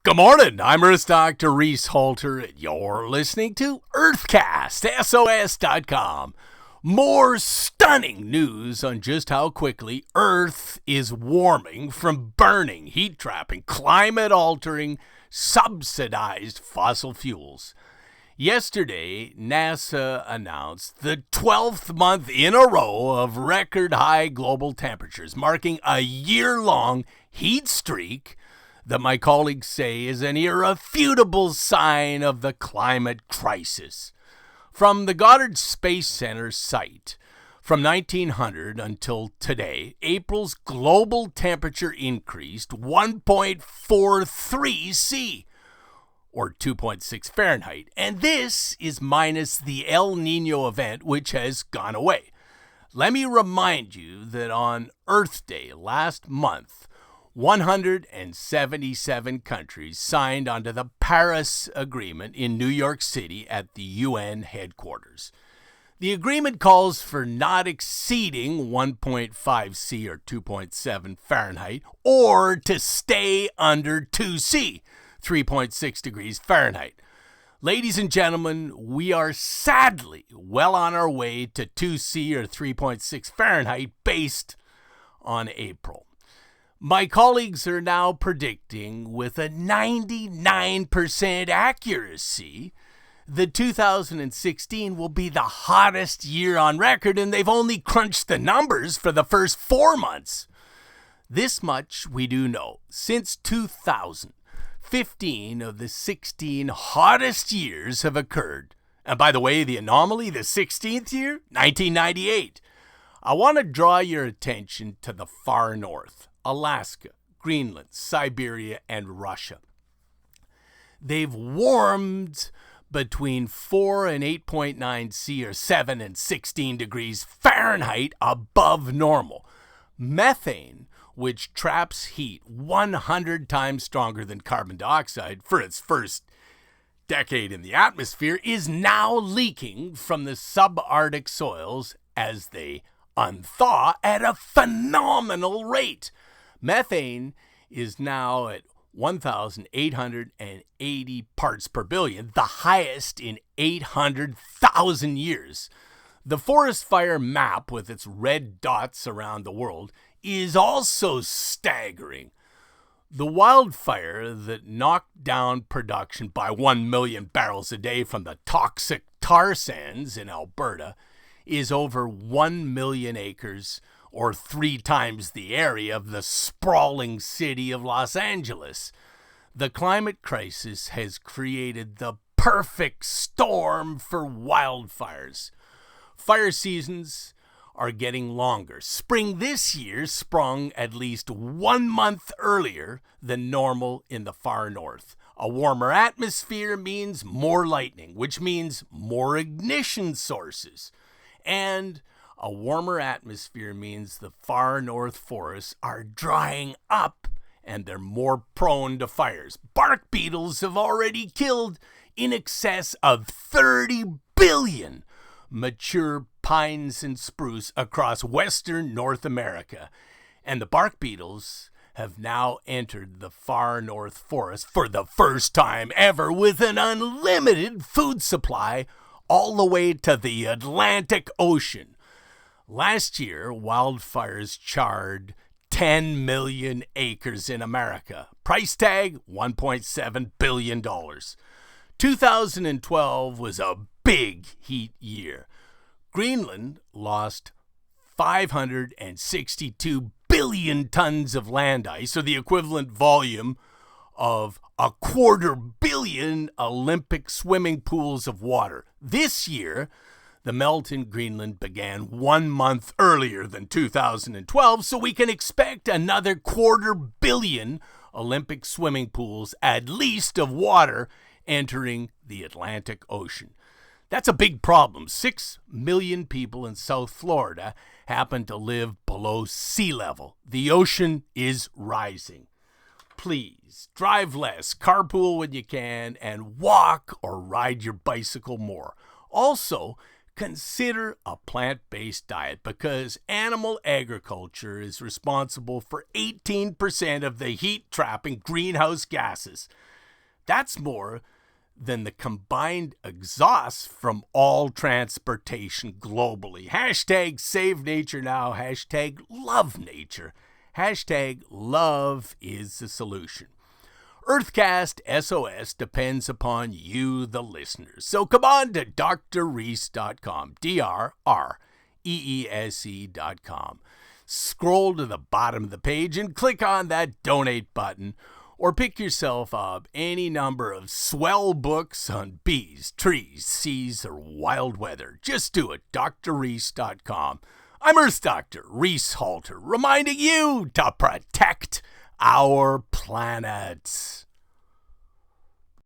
Good morning. I'm Earth Dr. Reese Halter, and you're listening to Earthcast, SOS.com. More stunning news on just how quickly Earth is warming from burning, heat-trapping, climate-altering, subsidized fossil fuels. Yesterday, NASA announced the 12th month in a row of record-high global temperatures, marking a year-long heat streak that my colleagues say is an irrefutable sign of the climate crisis. From the Goddard Space Center site, from 1900 until today, April's global temperature increased 1.43 C, or 2.6 Fahrenheit, and this is minus the El Nino event, which has gone away. Let me remind you that on Earth Day last month, 177 countries signed onto the Paris Agreement in New York City at the UN headquarters. The agreement calls for not exceeding 1.5 C or 2.7 Fahrenheit, or to stay under 2 C, 3.6 degrees Fahrenheit. Ladies and gentlemen, we are sadly well on our way to 2 C or 3.6 Fahrenheit based on April. My colleagues are now predicting with a 99% accuracy that 2016 will be the hottest year on record, and they've only crunched the numbers for the first 4 months. This much we do know. Since 2000, 15 of the 16 hottest years have occurred. And by the way, the anomaly, the 16th year, 1998. I want to draw your attention to the far north. Alaska, Greenland, Siberia, and Russia. They've warmed between 4 and 8.9 C or 7 and 16 degrees Fahrenheit above normal. Methane, which traps heat 100 times stronger than carbon dioxide for its first decade in the atmosphere, is now leaking from the subarctic soils as they unthaw at a phenomenal rate. Methane is now at 1,880 parts per billion, the highest in 800,000 years. The forest fire map with its red dots around the world is also staggering. The wildfire that knocked down production by 1 million barrels a day from the toxic tar sands in Alberta is over 1 million acres, or 3 times the area of the sprawling city of Los Angeles. The climate crisis has created the perfect storm for wildfires. Fire seasons are getting longer. Spring this year sprung at least 1 month earlier than normal in the far north. A warmer atmosphere means more lightning, which means more ignition sources. And a warmer atmosphere means the far north forests are drying up and they're more prone to fires. Bark beetles have already killed in excess of 30 billion mature pines and spruce across western North America. And the bark beetles have now entered the far north forest for the first time ever with an unlimited food supply all the way to the Atlantic Ocean. Last year, wildfires charred 10 million acres in America. Price tag, $1.7 billion. 2012 was a big heat year. Greenland lost 562 billion tons of land ice, or the equivalent volume of 250 million Olympic swimming pools of water. This year, the melt in Greenland began 1 month earlier than 2012, so we can expect another 250 million Olympic swimming pools, at least, of water entering the Atlantic Ocean. That's a big problem. 6 million people in South Florida happen to live below sea level. The ocean is rising. Please drive less, carpool when you can, and walk or ride your bicycle more. Also, consider a plant-based diet, because animal agriculture is responsible for 18% of the heat-trapping greenhouse gases. That's more than the combined exhausts from all transportation globally. Hashtag save nature now. Hashtag love nature. Hashtag love is the solution. Earthcast SOS depends upon you, the listeners. So come on to drreese.com, DRREESE.com. Scroll to the bottom of the page and click on that donate button, or pick yourself up any number of swell books on bees, trees, seas, or wild weather. Just do it, drreese.com. I'm Earth Doctor Reese Halter, reminding you to protect our planet.